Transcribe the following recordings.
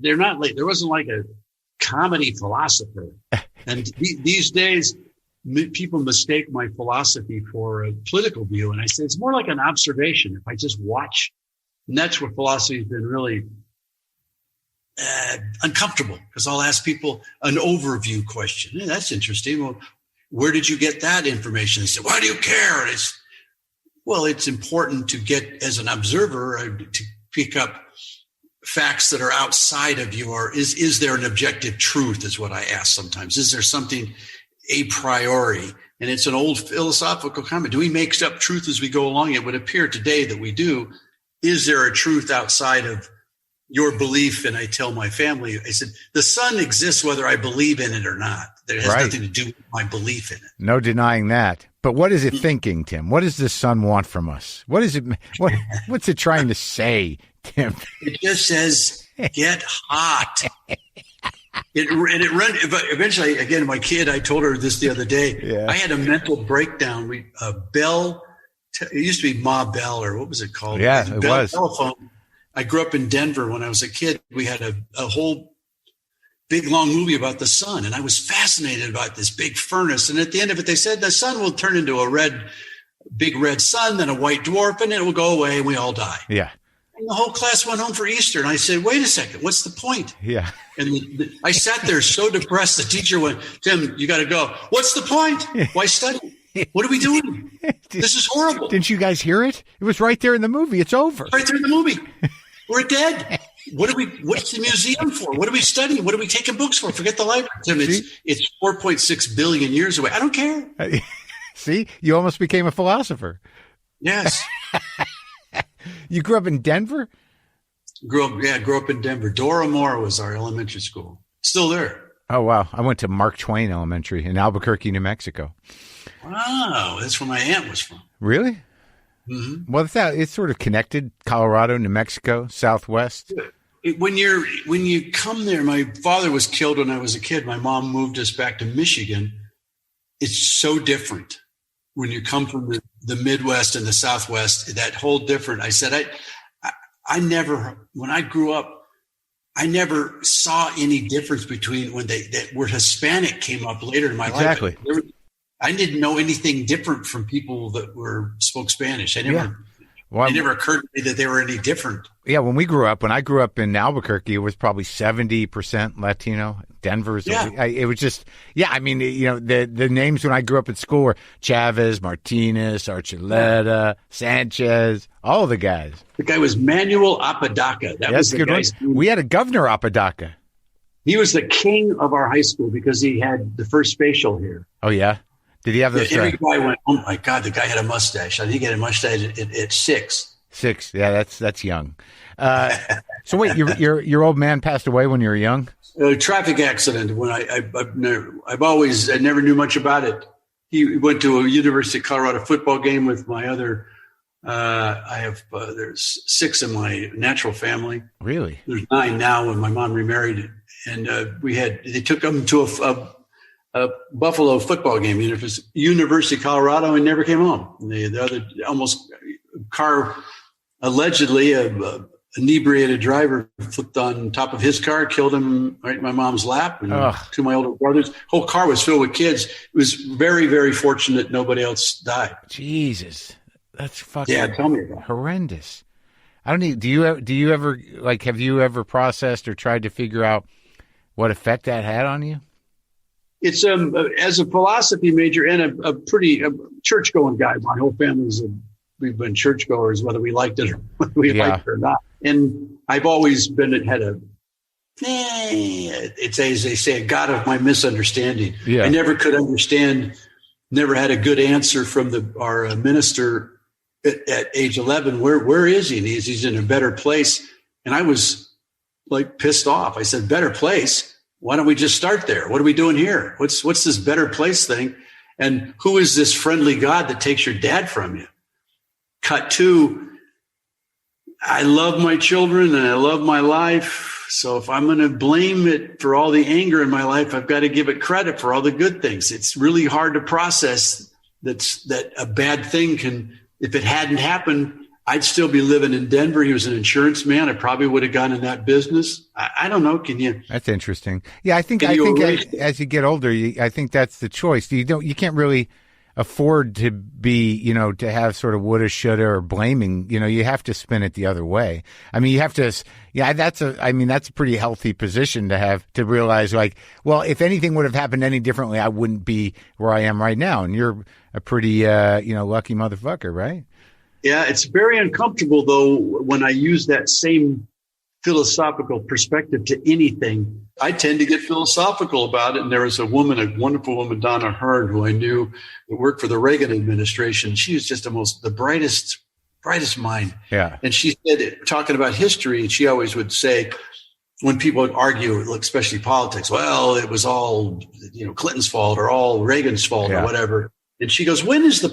they're not like, there wasn't like a comedy philosopher. And these days, people mistake my philosophy for a political view. And I say, it's more like an observation. If I just watch, and that's where philosophy has been really uncomfortable, because I'll ask people an overview question. Hey, that's interesting. Well, where did you get that information? They say, why do you care? And it's important to get, as an observer, to pick up facts that are outside of is there an objective truth is what I ask sometimes. Is there something a priori? And it's an old philosophical comment. Do we make up truth as we go along? It would appear today that we do. Is there a truth outside of your belief? And I tell my family, I said, the sun exists whether I believe in it or not. It has nothing to do with my belief in it. No denying that. But what is it thinking, Tim? What does the sun want from us? What is it? What's it trying to say, Tim? It just says, get hot. Eventually, again, my kid, I told her this the other day. Yeah. I had a mental breakdown. Bell, it used to be Ma Bell, or what was it called? Yeah, it was. Telephone. I grew up in Denver. When I was a kid, we had a whole big, long movie about the sun. And I was fascinated about this big furnace. And at the end of it, they said the sun will turn into a big red sun, then a white dwarf, and it will go away and we all die. Yeah. And the whole class went home for Easter. And I said, wait a second, what's the point? Yeah. And I sat there so depressed. The teacher went, Tim, you got to go. What's the point? Why study? What are we doing? This is horrible. Didn't you guys hear it? It was right there in the movie. It's over. Right there in the movie. We're dead. What's the museum for? What are we studying? What are we taking books for? Forget the library. Tim, it's 4.6 billion years away. I don't care. See, you almost became a philosopher. Yes. You grew up in Denver? Grew up in Denver. Dora Moore was our elementary school. Still there. Oh, wow. I went to Mark Twain Elementary in Albuquerque, New Mexico. Wow. That's where my aunt was from. Really? Mm-hmm. Well, it's sort of connected. Colorado, New Mexico, Southwest. When you come there, my father was killed when I was a kid. My mom moved us back to Michigan. It's so different when you come from the Midwest and the Southwest. That whole different. I said, I never, when I grew up, I never saw any difference between when that word Hispanic came up later in my life. Exactly. I didn't know anything different from people that spoke Spanish. It never occurred to me that they were any different. Yeah, when I grew up in Albuquerque, it was probably 70% Latino. Denver's, it was just, I mean, the names when I grew up at school were Chavez, Martinez, Archuleta, Sanchez, all the guys. The guy was Manuel Apodaca. That was the guy's name. We had a governor, Apodaca. He was the king of our high school because he had the first facial here. Oh, yeah? Did he have those? Every guy went, oh, my God, the guy had a mustache. I think he had a mustache at 6. 6, yeah, that's young. So wait, your old man passed away when you were young? A traffic accident. When I never knew much about it. He went to a University of Colorado football game with my other. There's 6 in my natural family. Really? There's 9 now. When my mom remarried, and they took him to a Buffalo football game, University of Colorado, and never came home. The other car, allegedly a inebriated driver flipped on top of his car, killed him right in my mom's lap, and 2 of my older brothers. Whole car was filled with kids. It was very, very fortunate nobody else died. Jesus, that's fucking tell me about it. Horrendous. I don't need. Do you ever have you ever processed or tried to figure out what effect that had on you? It's as a philosophy major and a pretty church-going guy. My whole family's we've been churchgoers, whether we liked it or not. And I've always it's as they say, a God of my misunderstanding. Yeah. I never could understand, never had a good answer from our minister at age 11. Where is he? And he's in a better place. And I was like pissed off. I said, better place? Why don't we just start there? What are we doing here? What's this better place thing? And who is this friendly God that takes your dad from you? Cut to, I love my children and I love my life. So if I'm going to blame it for all the anger in my life, I've got to give it credit for all the good things. It's really hard to process that a bad thing can, if it hadn't happened, I'd still be living in Denver. He was an insurance man. I probably would have gone in that business. I don't know. Can you? That's interesting. Yeah, I think as you get older, I think that's the choice. You can't really afford to be, to have sort of woulda, shoulda, or blaming. You have to spin it the other way. I mean, you have to. Yeah, that's a pretty healthy position to have, to realize, like, well, if anything would have happened any differently, I wouldn't be where I am right now. And you're a pretty, lucky motherfucker, right? Yeah, it's very uncomfortable, though, when I use that same philosophical perspective to anything. I tend to get philosophical about it. And there was a wonderful woman, Donna Hearn, who I knew that worked for the Reagan administration. She was just the brightest mind. Yeah. And she said, talking about history, and she always would say, when people would argue, especially politics, well, it was all, Clinton's fault or all Reagan's fault or whatever. And she goes, when is the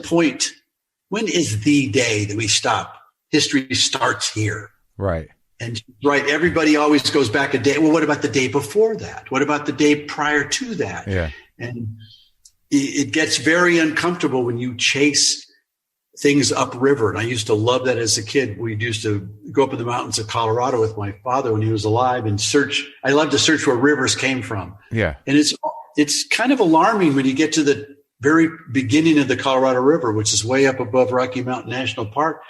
day that we stop? History starts here. Right. And right, everybody always goes back a day. Well, what about the day before that? What about the day prior to that? Yeah. And it gets very uncomfortable when you chase things upriver. And I used to love that as a kid. We used to go up in the mountains of Colorado with my father when he was alive and search. I love to search where rivers came from. Yeah. And it's kind of alarming when you get to the very beginning of the Colorado River, which is way up above Rocky Mountain National Park.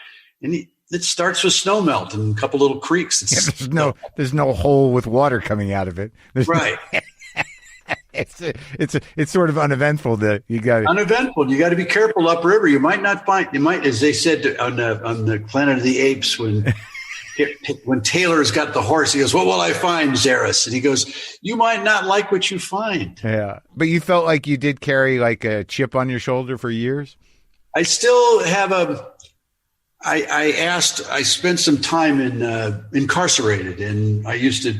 And it starts with snowmelt and a couple little creeks. There's no hole with water coming out of it. Right. It's sort of uneventful. You got to be careful upriver. You might, as they said on the Planet of the Apes, when Taylor's got the horse, he goes, "What will I find, Xeris?" And he goes, "You might not like what you find." Yeah, but you felt like you did carry like a chip on your shoulder for years. I still have I spent some time incarcerated, and I used to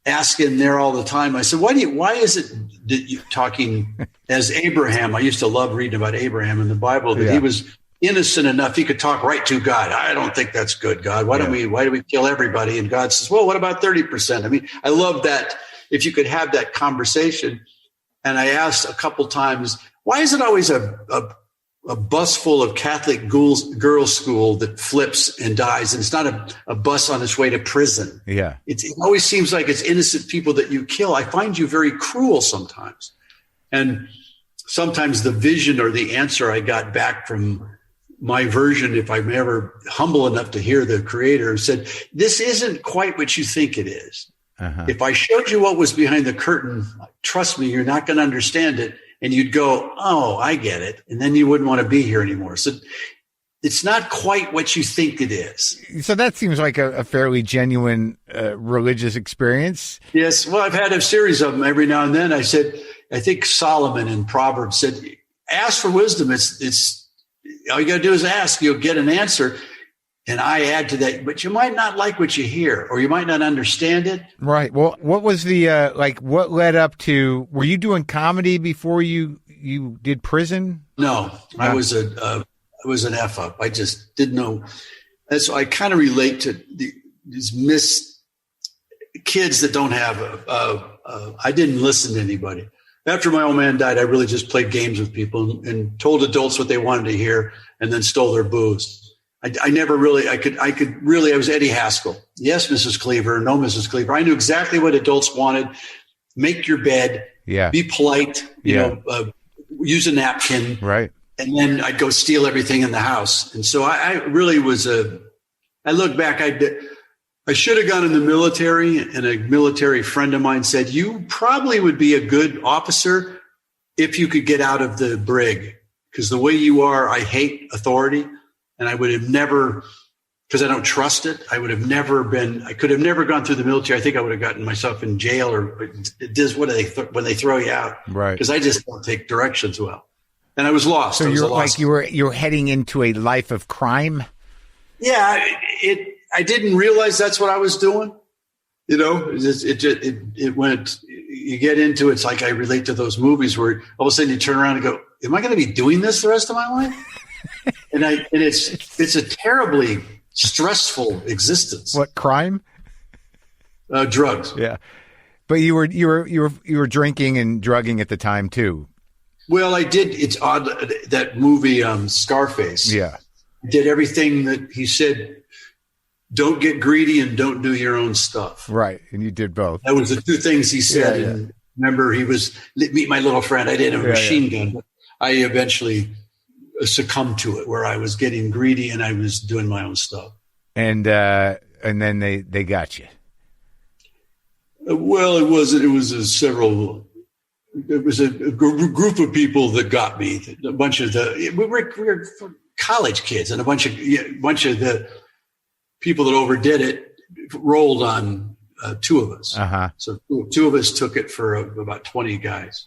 ask in there all the time. I said, why is it that you talking as Abraham? I used to love reading about Abraham in the Bible, that he was innocent enough he could talk right to God. I don't think that's good, God. Why do we kill everybody? And God says, well, what about 30%? I mean, I love that if you could have that conversation. And I asked a couple times, why is it always a bus full of Catholic girls' school that flips and dies, and it's not a bus on its way to prison? Yeah. It always seems like it's innocent people that you kill. I find you very cruel sometimes. And sometimes the vision or the answer I got back from my version, if I'm ever humble enough to hear the creator, said, this isn't quite what you think it is. Uh-huh. If I showed you what was behind the curtain, trust me, you're not going to understand it. And you'd go, oh, I get it. And then you wouldn't want to be here anymore. So it's not quite what you think it is. So that seems like a fairly genuine religious experience. Yes. Well, I've had a series of them every now and then. I think Solomon in Proverbs said, ask for wisdom. It's all you got to do is ask, you'll get an answer. And I add to that, but you might not like what you hear, or you might not understand it. Right. Well, what was the, what led up to, were you doing comedy before you did prison? No, I was an F up. I just didn't know. And so I kind of relate to these kids that don't have I didn't listen to anybody. After my old man died, I really just played games with people and told adults what they wanted to hear, and then stole their booze. I never really, I was Eddie Haskell. Yes, Mrs. Cleaver. No, Mrs. Cleaver. I knew exactly what adults wanted. Make your bed. Yeah. Be polite. Use a napkin. Right. And then I'd go steal everything in the house. And so I really was I look back, I should have gone in the military, and a military friend of mine said, you probably would be a good officer if you could get out of the brig, because the way you are, I hate authority. And I would have never, because I don't trust it, I could have never gone through the military. I think I would have gotten myself in jail, or it does, when they throw you out. Right. Because I just don't take directions well. And I was lost. So you're heading into a life of crime? Yeah. I didn't realize that's what I was doing. It went, you get into it. It's like I relate to those movies where all of a sudden you turn around and go, am I going to be doing this the rest of my life? And it's a terribly stressful existence. What, crime? Drugs. Yeah, but you were drinking and drugging at the time too. Well, I did. It's odd, that movie Scarface. Yeah, did everything that he said. Don't get greedy and don't do your own stuff. Right. And you did both. That was the two things he said. And remember, he was, meet my little friend. I didn't have a machine gun, but I eventually succumbed to it, where I was getting greedy and I was doing my own stuff. And then they got you. Well, it was a group of people that got me. A bunch of we were college kids, and a bunch of the people that overdid it rolled on two of us. So two of us took it for about 20 guys.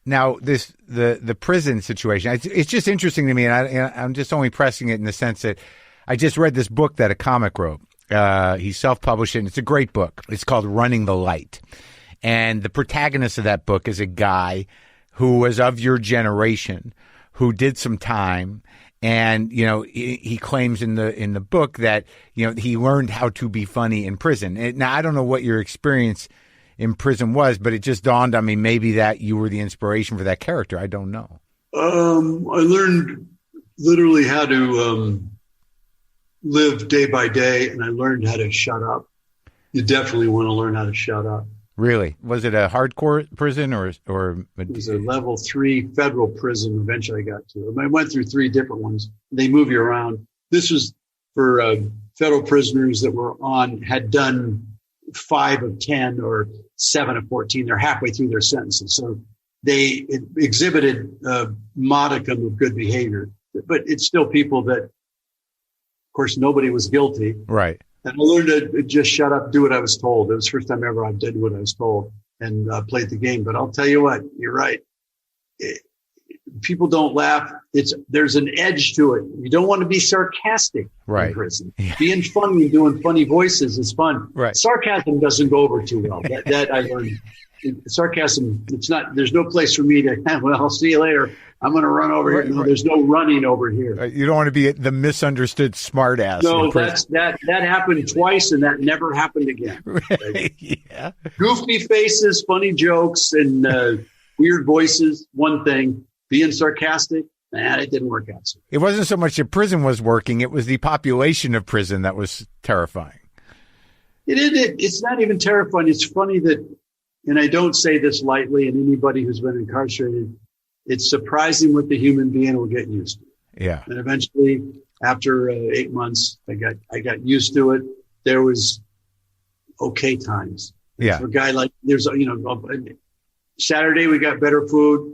Now, the prison situation, it's just interesting to me, and I'm just only pressing it in the sense that I just read this book that a comic wrote. He self-published it, and it's a great book. It's called Running the Light. And the protagonist of that book is a guy who was of your generation, who did some time. And, he claims in the book that, he learned how to be funny in prison. Now, I don't know what your experience in prison was, but it just dawned on me maybe that you were the inspiration for that character. I don't know. I learned literally how to live day by day, and I learned how to shut up. You definitely want to learn how to shut up. Really? Was it a hardcore prison or? It was a level 3 federal prison. Eventually I got to. I went through 3 different ones. They move you around. This was for federal prisoners that had done 5 of 10 or 7 of 14. They're halfway through their sentences. So they exhibited a modicum of good behavior, but it's still people that, of course, nobody was guilty. Right. And I learned to just shut up, do what I was told. It was the first time ever I did what I was told and played the game. But I'll tell you what, you're right. People don't laugh. There's an edge to it. You don't want to be sarcastic in prison. Yeah. Being funny and doing funny voices is fun. Right. Sarcasm doesn't go over too well. That I learned. Sarcasm, there's no place for me to, well, I'll see you later. I'm going to run over here. No, there's no running over here. You don't want to be the misunderstood smartass. No, that happened twice, and that never happened again. Yeah. Goofy faces, funny jokes, and weird voices, one thing. Being sarcastic, it didn't work out. It wasn't so much that prison was working. It was the population of prison that was terrifying. It's not even terrifying. It's funny that, and I don't say this lightly, and anybody who's been incarcerated, it's surprising what the human being will get used to. Yeah. And eventually, after 8 months, I got used to it. There was okay times. Yeah. For a guy like, Saturday we got better food.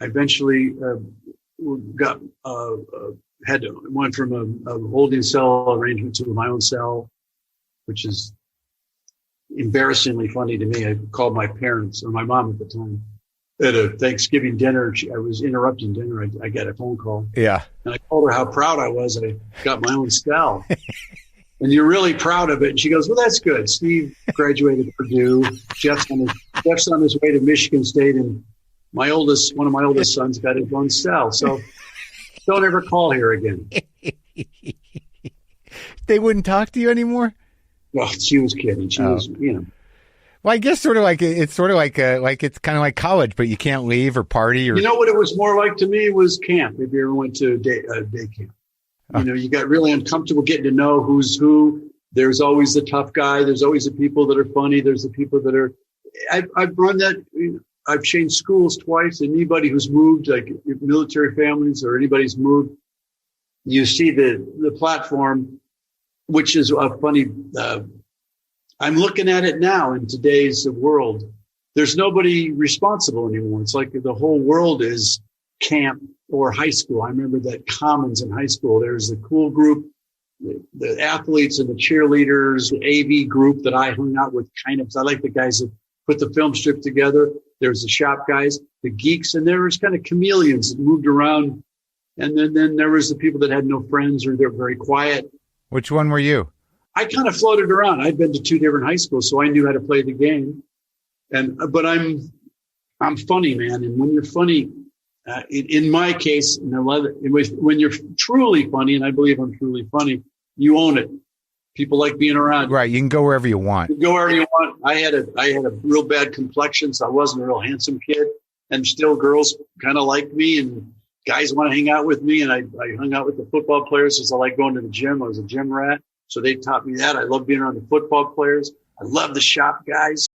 I eventually went from a holding cell arrangement to my own cell, which is embarrassingly funny to me. I called my parents, or my mom at the time, at a Thanksgiving dinner. I was interrupting dinner. I got a phone call. Yeah. And I told her how proud I was. I got my own cell. And you're really proud of it. And she goes, well, that's good. Steve graduated Purdue. Jeff's on his way to Michigan State. And one of my oldest sons got his own cell. So don't ever call here again. They wouldn't talk to you anymore? Well, she was kidding. She was, Well, I guess it's kind of like college, but you can't leave or party or. You know what it was more like to me was camp. If you ever went to day camp, you got really uncomfortable getting to know who's who. There's always the tough guy. There's always the people that are funny. There's the people that are. I've run that. I've changed schools twice. Anybody who's moved, like military families or anybody who's moved, you see the platform, which is a funny. I'm looking at it now in today's world. There's nobody responsible anymore. It's like the whole world is camp or high school. I remember that Commons in high school. There's the cool group, the athletes and the cheerleaders, the AV group that I hung out with kind of. I like the guys that put the film strip together. There's the shop guys, the geeks, and there was kind of chameleons that moved around. And then there was the people that had no friends or they're very quiet. Which one were you? I kind of floated around. I'd been to 2 different high schools, so I knew how to play the game. But I'm funny, man. And when you're funny, in my case, when you're truly funny, and I believe I'm truly funny, you own it. People like being around. Right. You can go wherever you want. You go wherever you want. I had a real bad complexion, so I wasn't a real handsome kid. And still girls kind of liked me and guys want to hang out with me. And I hung out with the football players because I like going to the gym. I was a gym rat. So they taught me that. I love being around the football players. I love the shop guys.